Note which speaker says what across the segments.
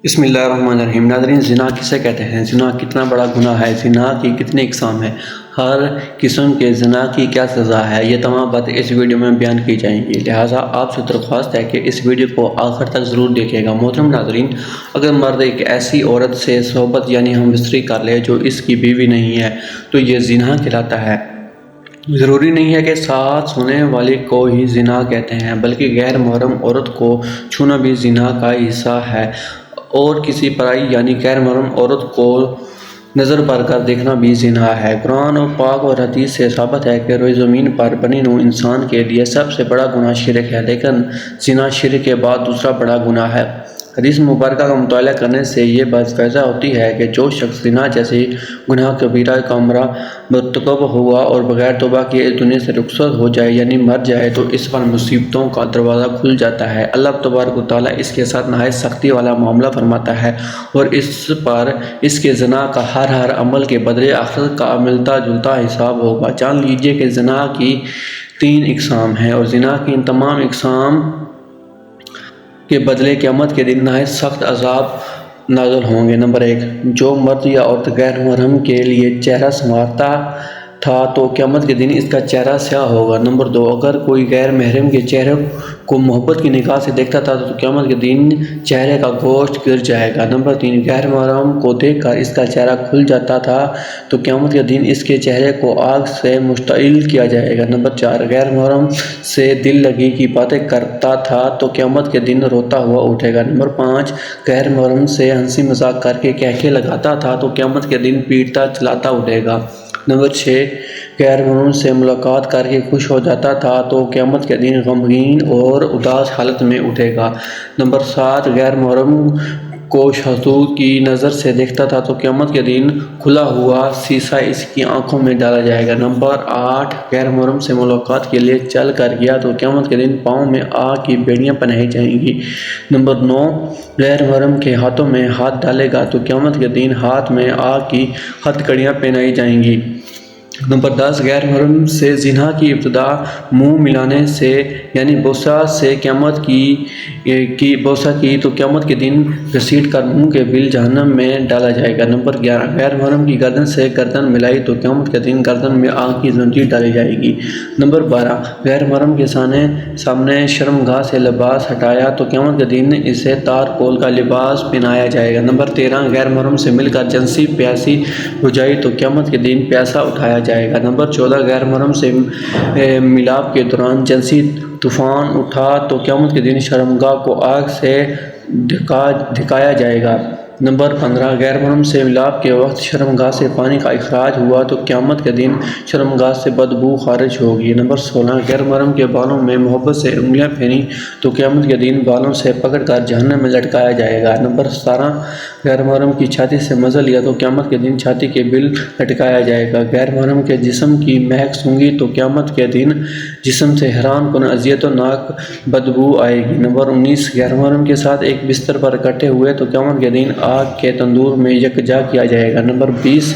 Speaker 1: بسم اللہ الرحمن الرحیم۔ ناظرین، زنا کسے کہتے ہیں؟ زنا کتنا بڑا گناہ ہے؟ زنا کی کتنی اقسام ہیں؟ ہر قسم کے زنا کی کیا سزا ہے؟ یہ تمام باتیں اس ویڈیو میں بیان کی جائیں گی، لہٰذا آپ سے درخواست ہے کہ اس ویڈیو کو آخر تک ضرور دیکھیے گا۔ محترم ناظرین، اگر مرد ایک ایسی عورت سے صحبت یعنی ہم بستری کر لے جو اس کی بیوی نہیں ہے تو یہ زنا کہلاتا ہے۔ ضروری نہیں ہے کہ ساتھ سونے والی کو ہی زنا کہتے ہیں، بلکہ غیر محرم عورت کو چھونا بھی زنا کا حصہ ہے، اور کسی پرائی یعنی غیر محرم عورت کو نظر بھر کر دیکھنا بھی زنا ہے۔ قرآن اور پاک اور حدیث سے ثابت ہے کہ روئے زمین پر بنی نوع انسان کے لیے سب سے بڑا گناہ شرک ہے، لیکن زنا شرک کے بعد دوسرا بڑا گناہ ہے۔ حدیث مبارکہ کا مطالعہ کرنے سے یہ بات واضح ہوتی ہے کہ جو شخص زنا جیسی گناہ کبیرہ کا مرتکب ہوا اور بغیر توبہ کیے اس دنیا سے رخصت ہو جائے یعنی مر جائے تو اس پر مصیبتوں کا دروازہ کھل جاتا ہے۔ اللہ تبارک و تعالیٰ اس کے ساتھ نہایت سختی والا معاملہ فرماتا ہے اور اس پر اس کے زنا کا ہر عمل کے بدلے آخرت کا ملتا جلتا حساب ہوگا۔ جان لیجیے کہ زنا کی 3 اقسام ہیں اور زنا کی ان تمام اقسام کے بدلے قیامت کے دن نہایت سخت عذاب نازل ہوں گے۔ نمبر 1، جو مرد یا عورت غیر محرم کے لیے چہرہ سنوارتا تھا تو قیامت کے دن اس کا چہرہ سیاہ ہوگا۔ نمبر 2، اگر کوئی غیر محرم کے چہرے کو محبت کی نگاہ سے دیکھتا تھا تو قیامت کے دن چہرے کا گوشت گر جائے گا۔ نمبر 3، غیر محرم کو دیکھ کر اس کا چہرہ کھل جاتا تھا تو قیامت کے دن اس کے چہرے کو آگ سے مشتعل کیا جائے گا۔ نمبر 4، غیر محرم سے دل لگی کی باتیں کرتا تھا تو قیامت کے دن روتا ہوا اٹھے گا۔ نمبر 5، غیر محرم سے ہنسی مذاق کر کے کہکے لگاتا تھا تو قیامت کے دن پیٹتا چلاتا اٹھے گا۔ نمبر 6، غیر محرم سے ملاقات کر کے خوش ہو جاتا تھا تو قیامت کے دن غمگین اور اداس حالت میں اٹھے گا۔ نمبر 7، غیر محرم کو حسود کی نظر سے دیکھتا تھا تو قیامت کے دن کھلا ہوا سیسہ اس کی آنکھوں میں ڈالا جائے گا۔ نمبر 8، غیر محرم سے ملاقات کے لیے چل کر گیا تو قیامت کے دن پاؤں میں آگ کی بیڑیاں پہنائی جائیں گی۔ نمبر 9، غیر محرم کے ہاتھوں میں ہاتھ ڈالے گا تو قیامت کے دن ہاتھ میں آگ کی ہتھکڑیاں پہنائی جائیں گی۔ نمبر 10، غیر محرم سے زنا کی ابتدا منہ ملانے سے یعنی بوسہ سے بوسہ کی تو قیامت کے دن گھسیٹ کر منہ کے بل جہنم میں ڈالا جائے گا۔ نمبر 11، غیر محرم کی گردن سے گردن ملائی تو قیامت کے دن گردن میں آگ کی زنجیر ڈالی جائے گی۔ نمبر 12، غیر محرم کے سامنے شرمگاہ سے لباس ہٹایا تو قیامت کے دن اسے تارکول کا لباس پہنایا جائے گا۔ نمبر 13، غیر محرم سے مل کر جنسی پیاسی بجھائی تو قیامت کے دن پیاسا اٹھایا جائے گا۔ نمبر 14، غیر محرم سے ملاپ کے دوران جنسی طوفان اٹھا تو قیامت کے دن شرمگاہ کو آگ سے دھکایا جائے گا۔ نمبر 15، غیر محرم سے ملاپ کے وقت شرمگاہ سے پانی کا اخراج ہوا تو قیامت کے دن شرمگاہ سے بدبو خارج ہوگی۔ نمبر 16، غیر محرم کے بالوں میں محبت سے انگلیاں پھیری تو قیامت کے دن بالوں سے پکڑ کر جہنم میں لٹکایا جائے گا۔ نمبر 17، غیر محرم کی چھاتی سے مزہ لیا تو قیامت کے دن چھاتی کے بل لٹکایا جائے گا۔ غیر محرم کے جسم کی مہک سونگھی تو قیامت کے دن جسم سے حیران کن اذیت ناک بدبو آئے گی۔ نمبر 19، غیر محرم کے ساتھ ایک بستر پر اکٹھے ہوئے تو قیامت کے دن آگ کے تندور میں یکجا کیا جائے گا۔ نمبر 20،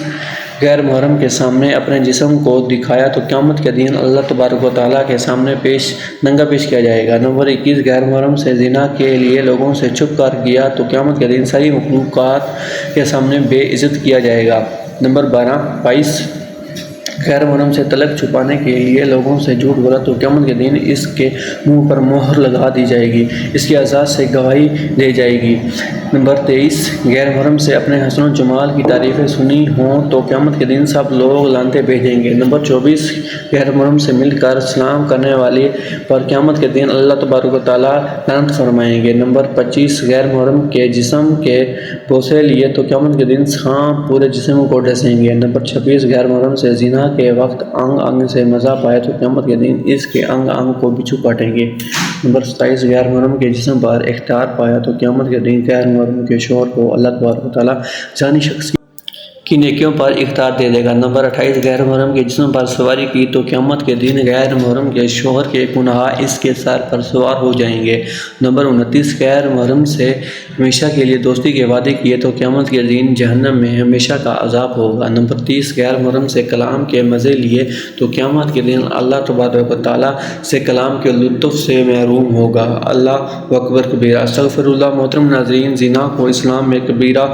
Speaker 1: غیر محرم کے سامنے اپنے جسم کو دکھایا تو قیامت کے دن اللہ تبارک و تعالیٰ کے سامنے ننگا پیش کیا جائے گا۔ نمبر 21، غیر محرم سے زنا کے لیے لوگوں سے چھپ کر گیا تو قیامت کے دن ساری مخلوقات کے سامنے بے عزت کیا جائے گا۔ نمبر 22، غیر محرم سے طلب چھپانے کے لیے لوگوں سے جھوٹ بولا تو قیامت کے دن اس کے منہ پر مہر لگا دی جائے گی، اس کی اعضاء سے گواہی دی جائے گی۔ نمبر 23، غیر محرم سے اپنے حسن و جمال کی تعریفیں سنی ہوں تو قیامت کے دن سب لوگ لعنتیں بھیجیں گے۔ نمبر 24، غیر محرم سے مل کر سلام کرنے والے پر قیامت کے دن اللہ تبارک و تعالیٰ لعنت فرمائیں گے۔ نمبر 25، غیر محرم کے جسم کے بوسے لیے تو قیامت کے دن سانپ پورے جسم کو ڈسیں گے۔ نمبر 26، غیر محرم سے زنا کے وقت انگ سے مزہ پائے تو قیامت کے دن اس کے انگ کو بچھو کاٹیں گے۔ نمبر 27، غیر محرم کے جسم پر اختیار پایا تو قیامت کے دن غیر محرم کے شوہر کو اللہ تبارک و تعالیٰ زانی شخص کی نیکیوں پر اختیار دے دے گا۔ نمبر 28 غیر محرم کے جسم پر سواری کی تو قیامت کے دن غیر محرم کے شوہر کے گناہ اس کے سر پر سوار ہو جائیں گے۔ نمبر 29 غیر محرم سے ہمیشہ کے لیے دوستی کے وعدے کیے تو قیامت کے دن جہنم میں ہمیشہ کا عذاب ہوگا۔ نمبر 30 غیر محرم سے کلام کے مزے لیے تو قیامت کے دن اللہ تبارک و تعالیٰ سے کلام کے لطف سے محروم ہوگا۔ اللہ اکبر کبیرہ۔ استغفر اللہ۔ محترم ناظرین، زنا کو اسلام میں کبیرہ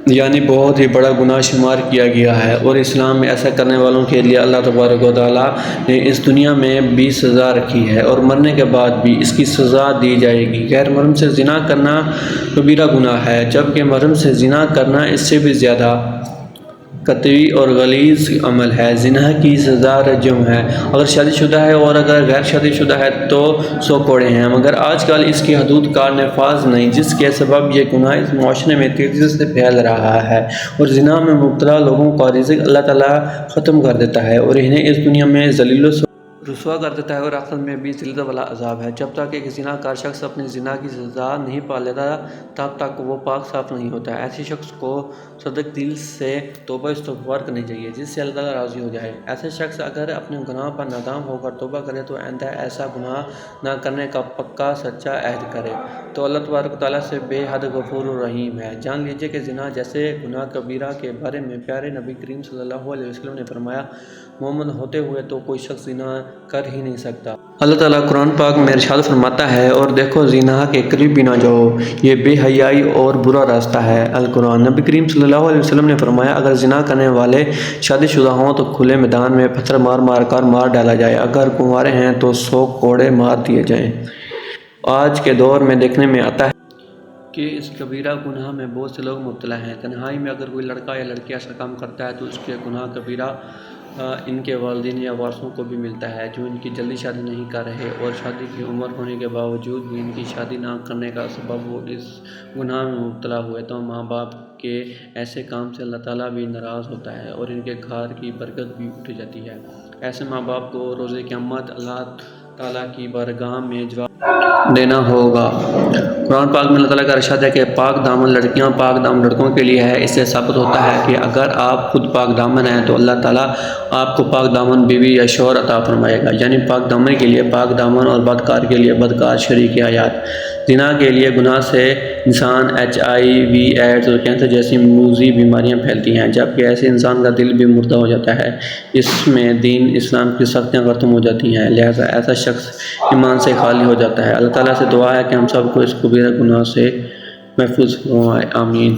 Speaker 1: یعنی بہت ہی بڑا گناہ شمار کیا گیا ہے، اور اسلام میں ایسا کرنے والوں کے لیے اللہ تبارک و تعالیٰ نے اس دنیا میں بھی سزا رکھی ہے، اور مرنے کے بعد بھی اس کی سزا دی جائے گی۔ غیر محرم سے زنا کرنا کبیرہ گناہ ہے، جبکہ محرم سے زنا کرنا اس سے بھی زیادہ قطعی اور غلیظ عمل ہے۔ زنا کی سزا رجم ہے اگر شادی شدہ ہے، اور اگر غیر شادی شدہ ہے تو 100 کوڑے ہیں، مگر آج کل اس کی حدود کا نفاذ نہیں، جس کے سبب یہ گناہ اس معاشرے میں تیزی سے پھیل رہا ہے، اور زنا میں مبتلا لوگوں کا رزق اللہ تعالیٰ ختم کر دیتا ہے، اور انہیں اس دنیا میں ذلیل و رسوا کر دیتا ہے، اور آخرت میں بھی ذلت والا عذاب ہے۔ جب تک ایک زنا کار شخص اپنی زنا کی سزا نہیں پا لیتا تب تک وہ پاک صاف نہیں ہوتا۔ ایسے شخص کو صدق دل سے توبہ استغفار کرنی چاہیے، جس سے اللہ تعالیٰ راضی ہو جائے۔ ایسے شخص اگر اپنے گناہ پر نادام ہو کر توبہ کرے تو آئندہ ایسا گناہ نہ کرنے کا پکا سچا عہد کرے تو اللہ تبارک و تعالیٰ سے بے حد غفور و رحیم ہے۔ جان لیجیے کہ زنا جیسے گناہ کبیرہ کے بارے میں پیارے نبی کریم صلی اللہ علیہ وسلم نے فرمایا، مومن ہوتے ہوئے تو کوئی شخص زنا کر ہی نہیں سکتا۔ اللہ تعالیٰ قرآن پاک میں ارشاد فرماتا ہے، اور دیکھو زنا کے قریب بھی نہ جاؤ، یہ بے حیائی اور برا راستہ ہے۔ القرآن۔ نبی کریم صلی اللہ علیہ وسلم نے فرمایا، اگر زنا کرنے والے شادی شدہ ہوں تو کھلے میدان میں پتھر مار مار کر مار ڈالا جائے، اگر کنوارے ہیں تو 100 کوڑے مار دیے جائیں۔ آج کے دور میں دیکھنے میں آتا ہے کہ اس کبیرہ گناہ میں بہت سے لوگ مبتلا ہیں۔ تنہائی میں اگر کوئی لڑکا یا لڑکی ایسا کام کرتا ہے تو اس کے گناہ کبیرہ ان کے والدین یا وارثوں کو بھی ملتا ہے، جو ان کی جلدی شادی نہیں کر رہے، اور شادی کی عمر ہونے کے باوجود بھی ان کی شادی نہ کرنے کا سبب وہ اس گناہ میں مبتلا ہوئے، تو ماں باپ کے ایسے کام سے اللہ تعالیٰ بھی ناراض ہوتا ہے، اور ان کے گھر کی برکت بھی اٹھ جاتی ہے۔ ایسے ماں باپ کو روز قیامت اللہ تعالیٰ کی بارگاہ میں جواب دینا ہوگا۔ قرآن پاک میں اللہ تعالیٰ کا ارشاد ہے کہ پاک دامن لڑکیاں پاک دامن لڑکوں کے لیے ہے۔ اس سے ثابت ہوتا ہے کہ اگر آپ خود پاک دامن ہیں تو اللہ تعالیٰ آپ کو پاک دامن بیوی یا شوہر عطا فرمائے گا، یعنی پاک دامن کے لیے پاک دامن اور بدکار کے لیے بدکار شریک حیات۔ زنا کے لیے گناہ سے انسان HIV ایڈز اور کینسر جیسی موذی بیماریاں پھیلتی ہیں، جبکہ ایسے انسان کا دل بھی مردہ ہو جاتا ہے، اس میں دین اسلام کی سختیاں ختم ہو جاتی ہیں، لہٰذا ایسا شخص ایمان سے خالی ہو جاتا ہے۔ اللہ تعالیٰ سے دعا ہے کہ ہم سب کو اس کبیرہ گناہ سے محفوظ فرمائے، آمین۔